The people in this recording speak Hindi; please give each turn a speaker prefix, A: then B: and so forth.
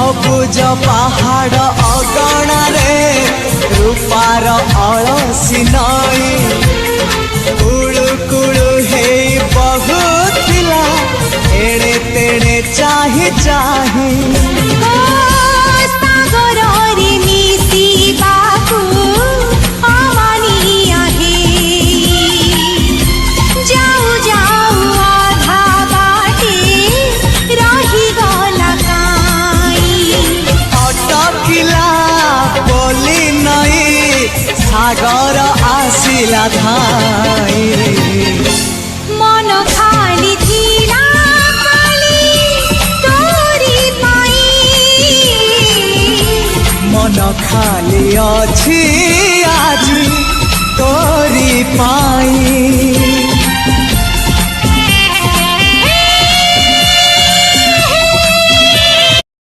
A: सबुज पहाड़ अगणा रे रूपार अलसी नई कुड़ु कुड़ु हे बहुथिला एड़े तेड़े चाही चाही सागर आसिला धाई
B: मन खाली थिला खाली तोरी पाई
A: मन खाली अछि आज तोरी पाई।